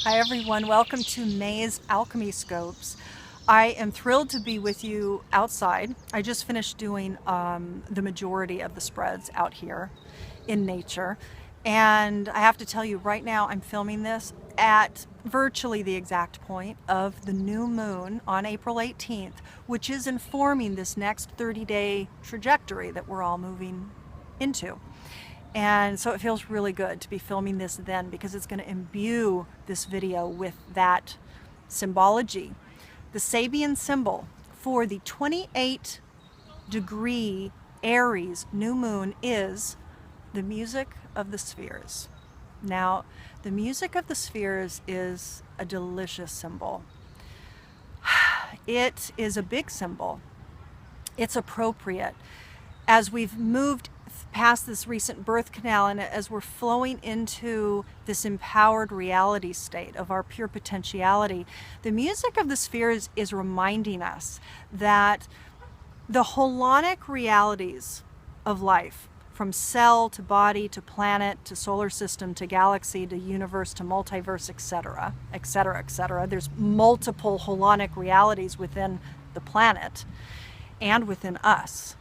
Hi everyone, welcome to May's Alchemy Scopes. I am thrilled to be with you outside. I just finished doing the majority of the spreads out here in nature. And I have to tell you right now, I'm filming this at virtually the exact point of the new moon on April 18th, which is informing this next 30-day trajectory that we're all moving into. And so it feels really good to be filming this then, because it's going to imbue this video with that symbology. The Sabian symbol for the 28-degree Aries new moon is the music of the spheres. Now, the music of the spheres is a delicious symbol. It is a big symbol. It's appropriate. As we've moved past this recent birth canal and as we're flowing into this empowered reality state of our pure potentiality, the music of the spheres is reminding us that the holonic realities of life, from cell to body to planet to solar system to galaxy to universe to multiverse, etc., etc., etc. There's multiple holonic realities within the planet and within us.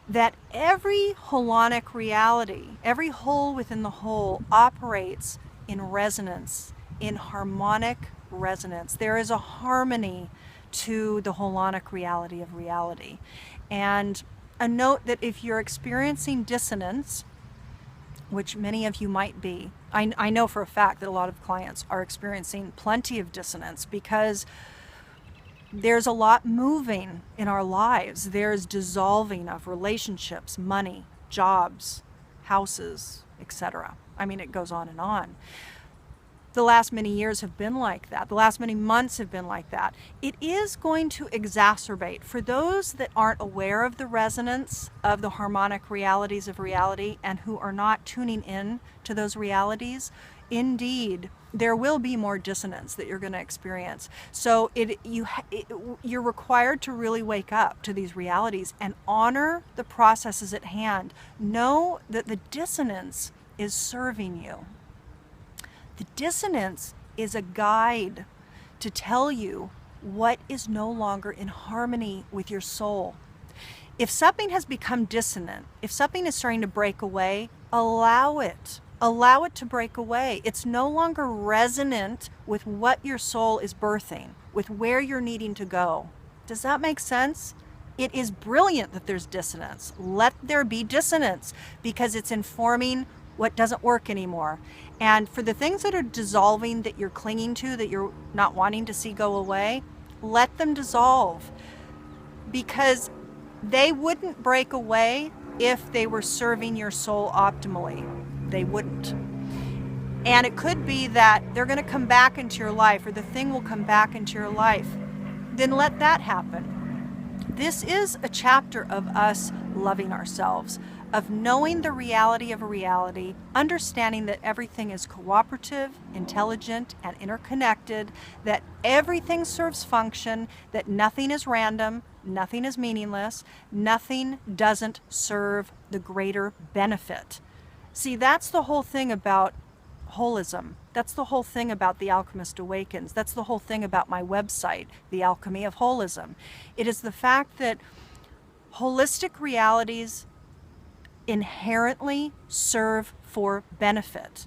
That every holonic reality, every whole within the whole, operates in resonance, in harmonic resonance. There is a harmony to the holonic reality of reality. And a note that if you're experiencing dissonance, which many of you might be, I know for a fact that a lot of clients are experiencing plenty of dissonance because there's a lot moving in our lives. There's dissolving of relationships, money, jobs, houses, etc. I mean, it goes on and on. The last many years have been like that. The last many months have been like that. It is going to exacerbate. For those that aren't aware of the resonance of the harmonic realities of reality and who are not tuning in to those realities, indeed, there will be more dissonance that you're going to experience. So you're required to really wake up to these realities and honor the processes at hand. Know that the dissonance is serving you. The dissonance is a guide to tell you what is no longer in harmony with your soul. If something has become dissonant, if something is starting to break away, allow it. Allow it to break away. It's no longer resonant with what your soul is birthing, with where you're needing to go. Does that make sense? It is brilliant that there's dissonance. Let there be dissonance because it's informing what doesn't work anymore. And for the things that are dissolving, that you're clinging to, that you're not wanting to see go away, let them dissolve, because they wouldn't break away if they were serving your soul optimally. They wouldn't. And it could be that they're going to come back into your life, or the thing will come back into your life. Then let that happen. This is a chapter of us loving ourselves, of knowing the reality of a reality, understanding that everything is cooperative, intelligent, and interconnected, that everything serves function, that nothing is random, nothing is meaningless, nothing doesn't serve the greater benefit. See, that's the whole thing about holism. That's the whole thing about The Alchemist Awakens. That's the whole thing about my website, The Alchemy of Holism. It is the fact that holistic realities inherently serve for benefit.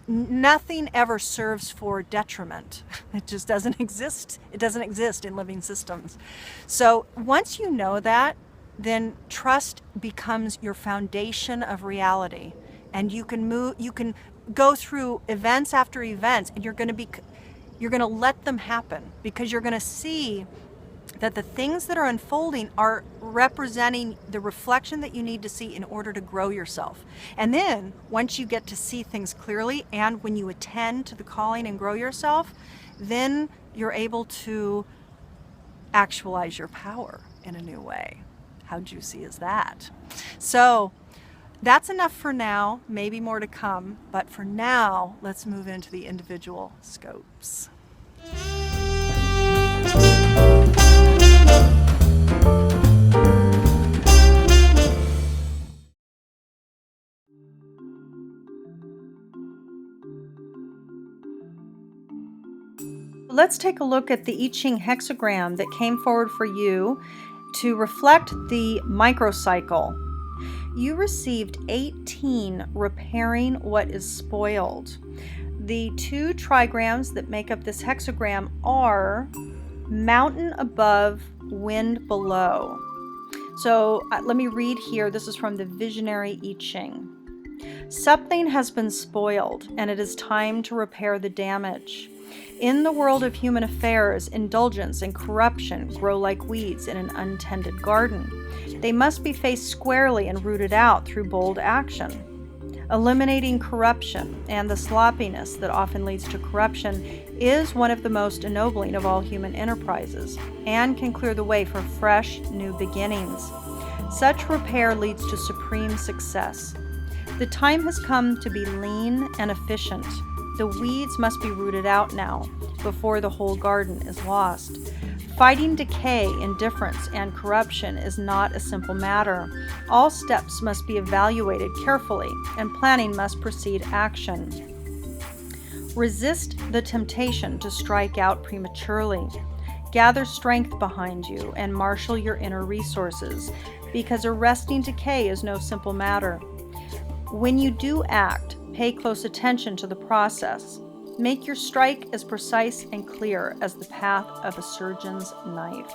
Nothing ever serves for detriment. It just doesn't exist. It doesn't exist in living systems. So once you know that, then trust becomes your foundation of reality, and you can go through events after events, and you're going to let them happen, because you're going to see that the things that are unfolding are representing the reflection that you need to see in order to grow yourself. And then once you get to see things clearly, and when you attend to the calling and grow yourself, then you're able to actualize your power in a new way. How juicy is that? So that's enough for now, maybe more to come, but for now, let's move into the individual scopes. let's take a look at the I Ching hexagram that came forward for you to reflect the microcycle. You received 18 repairing what is spoiled. The 2 trigrams that make up this hexagram are mountain above, wind below. So let me read here. This is from the Visionary I Ching. Something has been spoiled, and it is time to repair the damage. In the world of human affairs, indulgence and corruption grow like weeds in an untended garden. They must be faced squarely and rooted out through bold action. Eliminating corruption and the sloppiness that often leads to corruption is one of the most ennobling of all human enterprises and can clear the way for fresh, new beginnings. Such repair leads to supreme success. The time has come to be lean and efficient. The weeds must be rooted out now, before the whole garden is lost. Fighting decay, indifference, and corruption is not a simple matter. All steps must be evaluated carefully, and planning must precede action. Resist the temptation to strike out prematurely. Gather strength behind you and marshal your inner resources, because arresting decay is no simple matter. When you do act, pay close attention to the process. Make your strike as precise and clear as the path of a surgeon's knife.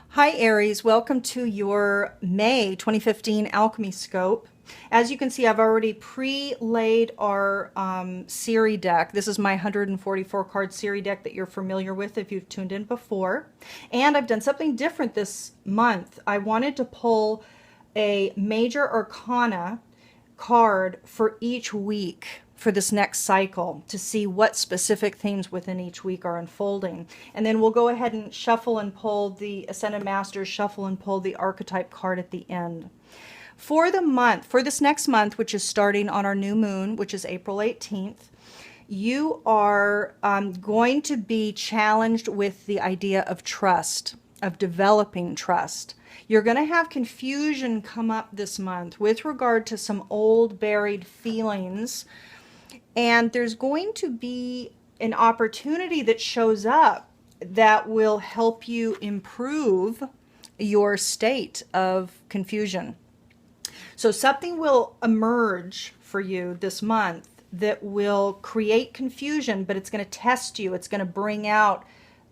Hi Aries, welcome to your May 2015 Alchemy Scope. As you can see, I've already pre-laid our Siri deck. This is my 144 card Siri deck that you're familiar with if you've tuned in before. And I've done something different this month. I wanted to pull a major arcana card for each week for this next cycle to see what specific themes within each week are unfolding. And then we'll go ahead and shuffle and pull the Ascendant Masters, shuffle and pull the Archetype card at the end. For the month, for this next month, which is starting on our new moon, which is April 18th, you are going to be challenged with the idea of trust, of developing trust. You're going to have confusion come up this month with regard to some old buried feelings. And there's going to be an opportunity that shows up that will help you improve your state of confusion. So something will emerge for you this month that will create confusion, but it's going to test you. It's going to bring out,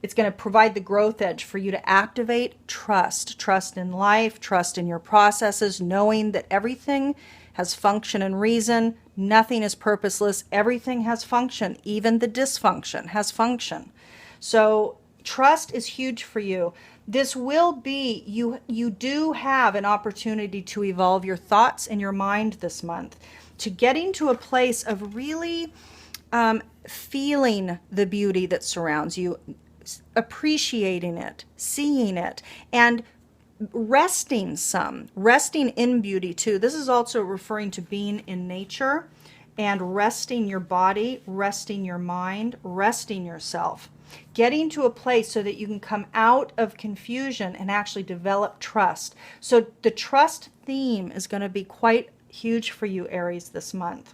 it's going to provide the growth edge for you to activate trust. Trust in life, trust in your processes, knowing that everything has function and reason. Nothing is purposeless. Everything has function. Even the dysfunction has function. So trust is huge for you. This will be, you do have an opportunity to evolve your thoughts and your mind this month, to getting to a place of really feeling the beauty that surrounds you, appreciating it, seeing it, and resting in beauty too. This is also referring to being in nature and resting your body, resting your mind, resting yourself. Getting to a place so that you can come out of confusion and actually develop trust. So the trust theme is going to be quite huge for you, Aries, this month.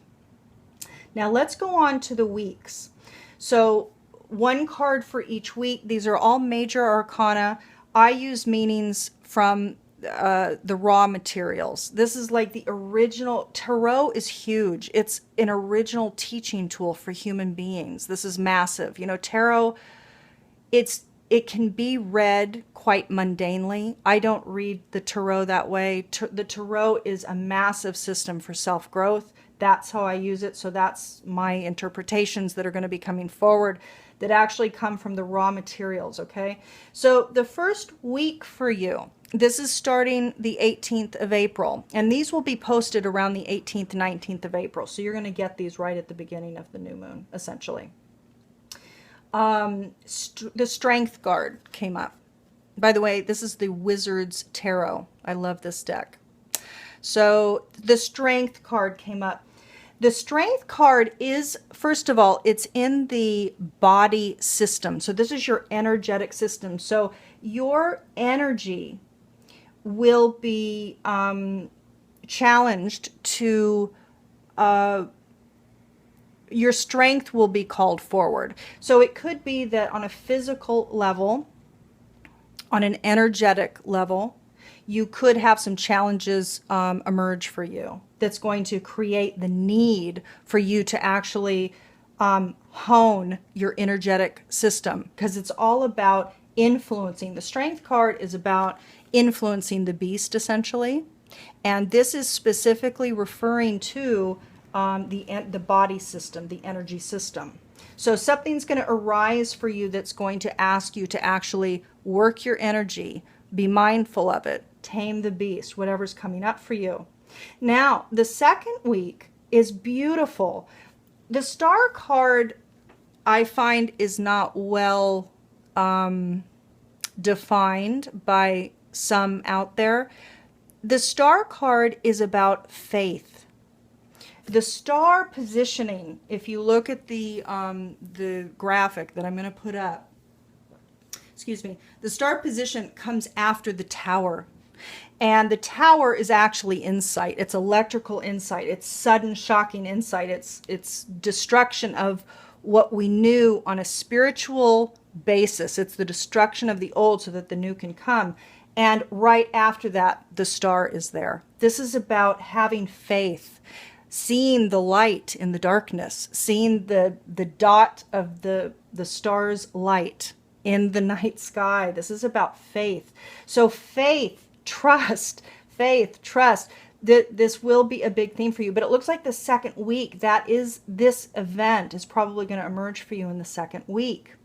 Now let's go on to the weeks. So one card for each week. These are all major arcana. I use meanings from the raw materials. This is like the original. Tarot is huge. It's an original teaching tool for human beings. This is massive. You know, tarot, it can be read quite mundanely. I don't read the tarot that way. The tarot is a massive system for self-growth. That's how I use it. So that's my interpretations that are going to be coming forward that actually come from the raw materials, okay? So the first week for you, this is starting the 18th of April, and these will be posted around the 18th, 19th of April. So you're going to get these right at the beginning of the new moon, essentially. The Strength card came up. By the way, this is the Wizard's Tarot. I love this deck. So the Strength card came up. The Strength card is, first of all, it's in the body system. So this is your energetic system. So your energy will be challenged to, your strength will be called forward. So it could be that on a physical level, on an energetic level, you could have some challenges emerge for you that's going to create the need for you to actually hone your energetic system, because it's all about influencing. The Strength card is about influencing the beast, essentially. And this is specifically referring to the body system, the energy system. So something's going to arise for you that's going to ask you to actually work your energy, be mindful of it, tame the beast, whatever's coming up for you. Now, the second week is beautiful. The Star card, I find, is not well defined by some out there. The Star card is about faith. The star positioning, if you look at the graphic that I'm going to put up, excuse me, the star position comes after the Tower. And the Tower is actually insight. It's electrical insight. It's sudden, shocking insight. It's destruction of what we knew on a spiritual basis. It's the destruction of the old so that the new can come. And right after that, the star is there. This is about having faith, seeing the light in the darkness, seeing the dot of the star's light in the night sky. This is about faith. So faith, trust, this will be a big theme for you. But it looks like the second week, this event is probably going to emerge for you in the second week.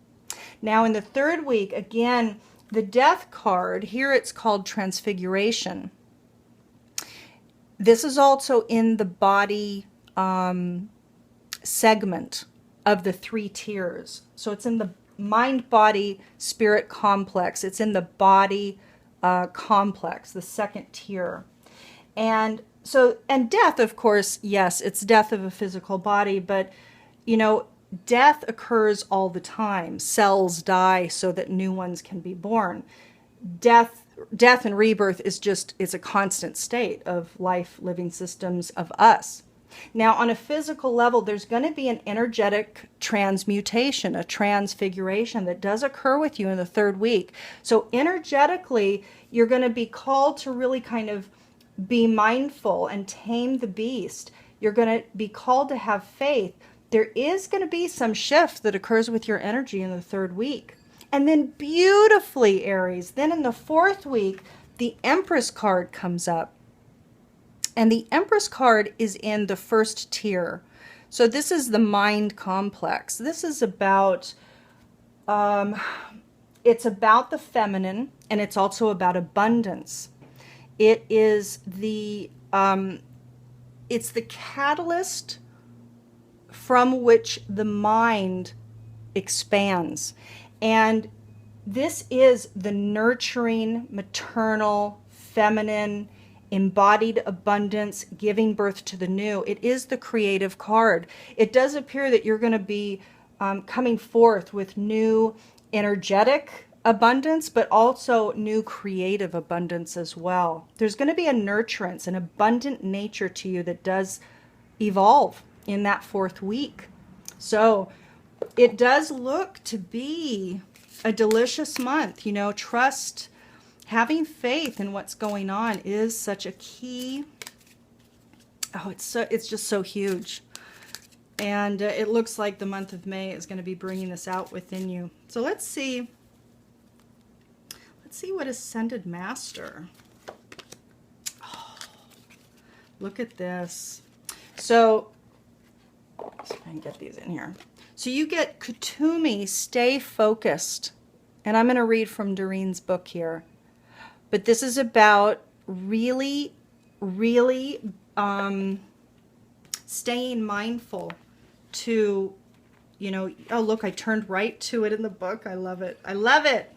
Now in the third week, again, the Death card, here it's called Transfiguration. This is also in the body segment of the 3 tiers. So it's in the mind, body, spirit complex. It's in the body complex, the second tier. And death, of course, yes, it's death of a physical body, but, death occurs all the time. Cells die so that new ones can be born. Death and rebirth is a constant state of life, living systems of us. Now, on a physical level, there's going to be an energetic transmutation, a transfiguration that does occur with you in the third week. So energetically, you're going to be called to really kind of be mindful and tame the beast. You're going to be called to have faith. There is going to be some shift that occurs with your energy in the third week. And then beautifully, Aries, then in the fourth week, the Empress card comes up. And the Empress card is in the first tier. So this is the mind complex. This is about, it's about the feminine, and it's also about abundance. It is it's the catalyst from which the mind expands. And this is the nurturing, maternal, feminine, embodied abundance, giving birth to the new. It is the creative card. It does appear that you're going to be coming forth with new energetic abundance, but also new creative abundance as well. There's going to be a nurturance, an abundant nature to you that does evolve in that fourth week. So it does look to be a delicious month. Trust, having faith in what's going on is such a key. Oh, it's just so huge. And it looks like the month of May is going to be bringing this out within you. So let's see what Ascended Master. Oh, look at this. So let's try and get these in here. So you get Kutumi, Stay Focused. And I'm going to read from Doreen's book here. But this is about really, really staying mindful to, oh, look, I turned right to it in the book. I love it. I love it.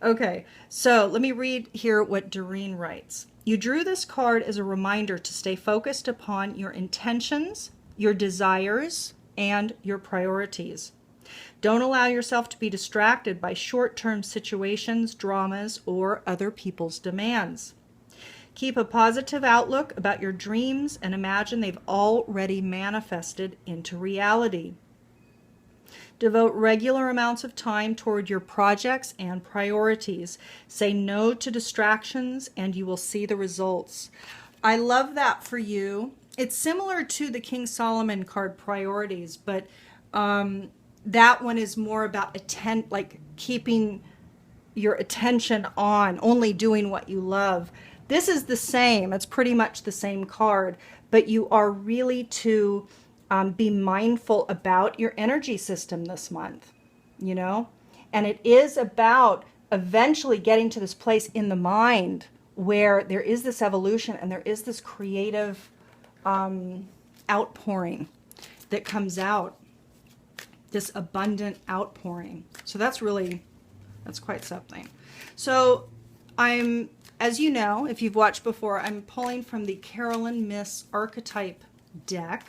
Okay, so let me read here what Doreen writes. You drew this card as a reminder to stay focused upon your intentions, your desires, and your priorities. Don't allow yourself to be distracted by short-term situations, dramas, or other people's demands. Keep a positive outlook about your dreams and imagine they've already manifested into reality. Devote regular amounts of time toward your projects and priorities. Say no to distractions and you will see the results. I love that for you. It's similar to the King Solomon card, priorities, but that one is more about keeping your attention on only doing what you love. This is the same. It's pretty much the same card, but you are really to be mindful about your energy system this month, you know? And it is about eventually getting to this place in the mind where there is this evolution and there is this creative outpouring that comes out, this abundant outpouring. So that's quite something. So as you know, if you've watched before, I'm pulling from the Carolyn Miss Archetype deck.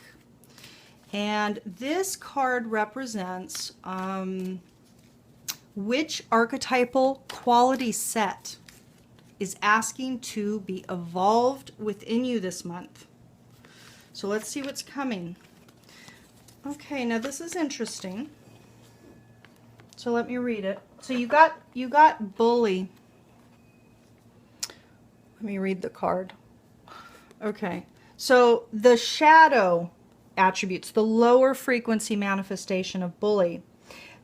And this card represents which archetypal quality set is asking to be evolved within you this month. So let's see what's coming. Okay, now this is interesting. So let me read it. So you got bully. Let me read the card. Okay. So the shadow attributes, the lower frequency manifestation of bully,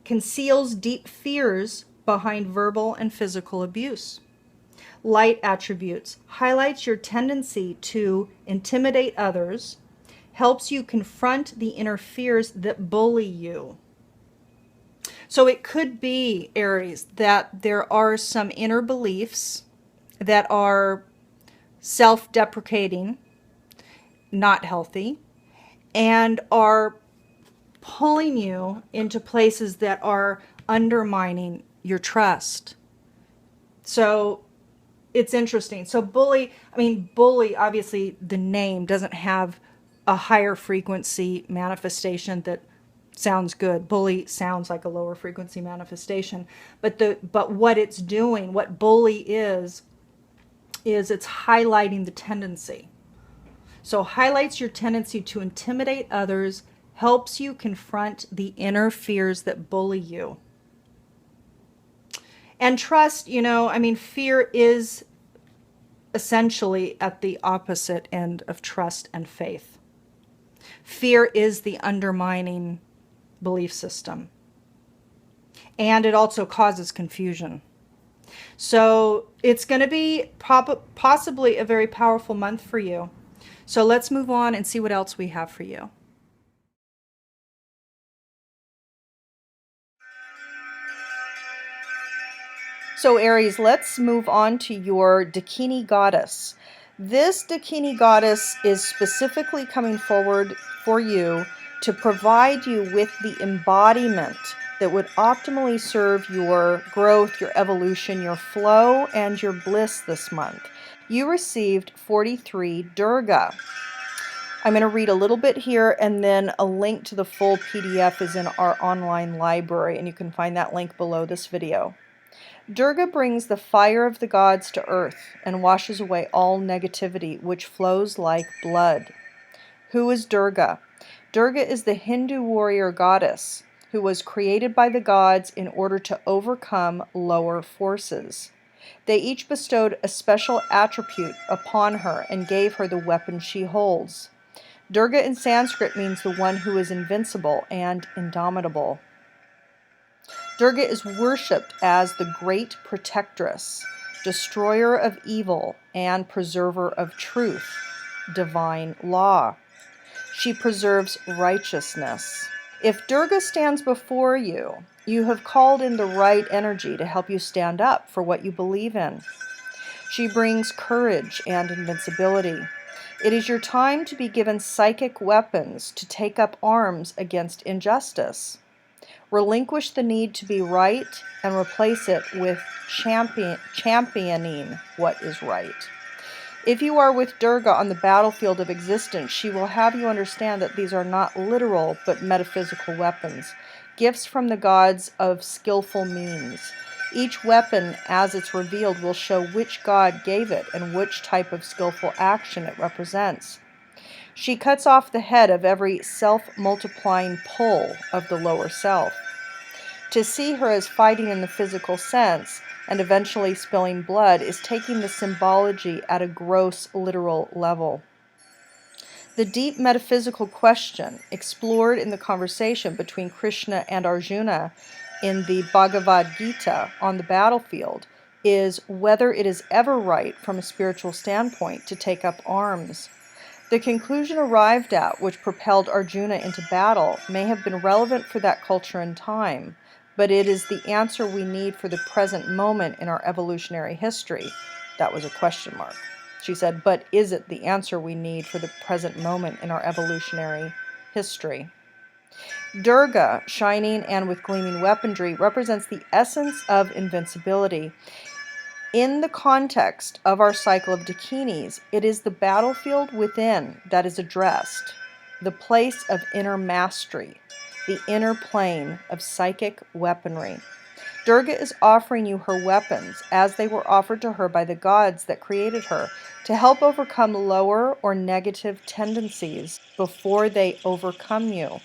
conceals deep fears behind verbal and physical abuse. Light attributes highlights your tendency to intimidate others, helps you confront the inner fears that bully you. So it could be, Aries, that there are some inner beliefs that are self-deprecating, not healthy, and are pulling you into places that are undermining your trust. So it's interesting. So bully, obviously the name doesn't have a higher frequency manifestation that sounds good. Bully sounds like a lower frequency manifestation. But what it's doing, what bully is it's highlighting the tendency. So highlights your tendency to intimidate others, helps you confront the inner fears that bully you. And trust, fear is essentially at the opposite end of trust and faith. Fear is the undermining belief system. And it also causes confusion. So it's going to be possibly a very powerful month for you. So let's move on and see what else we have for you. So Aries, let's move on to your Dakini goddess. This Dakini goddess is specifically coming forward for you to provide you with the embodiment that would optimally serve your growth, your evolution, your flow, and your bliss this month. You received 43 Durga. I'm going to read a little bit here, and then a link to the full PDF is in our online library, and you can find that link below this video. Durga brings the fire of the gods to earth and washes away all negativity, which flows like blood. Who is Durga? Durga is the Hindu warrior goddess who was created by the gods in order to overcome lower forces. They each bestowed a special attribute upon her and gave her the weapon she holds. Durga in Sanskrit means the one who is invincible and indomitable. Durga is worshipped as the great protectress, destroyer of evil, and preserver of truth, divine law. She preserves righteousness. If Durga stands before you, you have called in the right energy to help you stand up for what you believe in. She brings courage and invincibility. It is your time to be given psychic weapons to take up arms against injustice. Relinquish the need to be right and replace it with championing what is right. If you are with Durga on the battlefield of existence, she will have you understand that these are not literal but metaphysical weapons, gifts from the gods of skillful means. Each weapon, as it's revealed, will show which god gave it and which type of skillful action it represents. She cuts off the head of every self-multiplying pole of the lower self. To see her as fighting in the physical sense and eventually spilling blood is taking the symbology at a gross, literal level. The deep metaphysical question explored in the conversation between Krishna and Arjuna in the Bhagavad Gita on the battlefield is whether it is ever right from a spiritual standpoint to take up arms. The conclusion arrived at, which propelled Arjuna into battle, may have been relevant for that culture and time, but it is the answer we need for the present moment in our evolutionary history. That was a question mark. She said, but is it the answer we need for the present moment in our evolutionary history? Durga, shining and with gleaming weaponry, represents the essence of invincibility. In the context of our cycle of Dakinis, it is the battlefield within that is addressed, the place of inner mastery, the inner plane of psychic weaponry. Durga is offering you her weapons as they were offered to her by the gods that created her to help overcome lower or negative tendencies before they overcome you.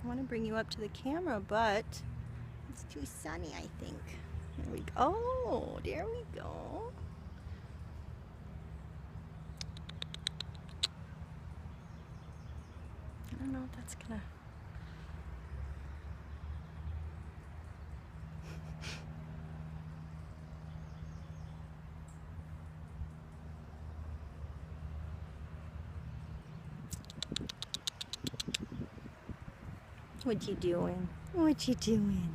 I want to bring you up to the camera, but it's too sunny, I think. There we go. Oh, there we go. I don't know if that's gonna... What you doing? What you doing?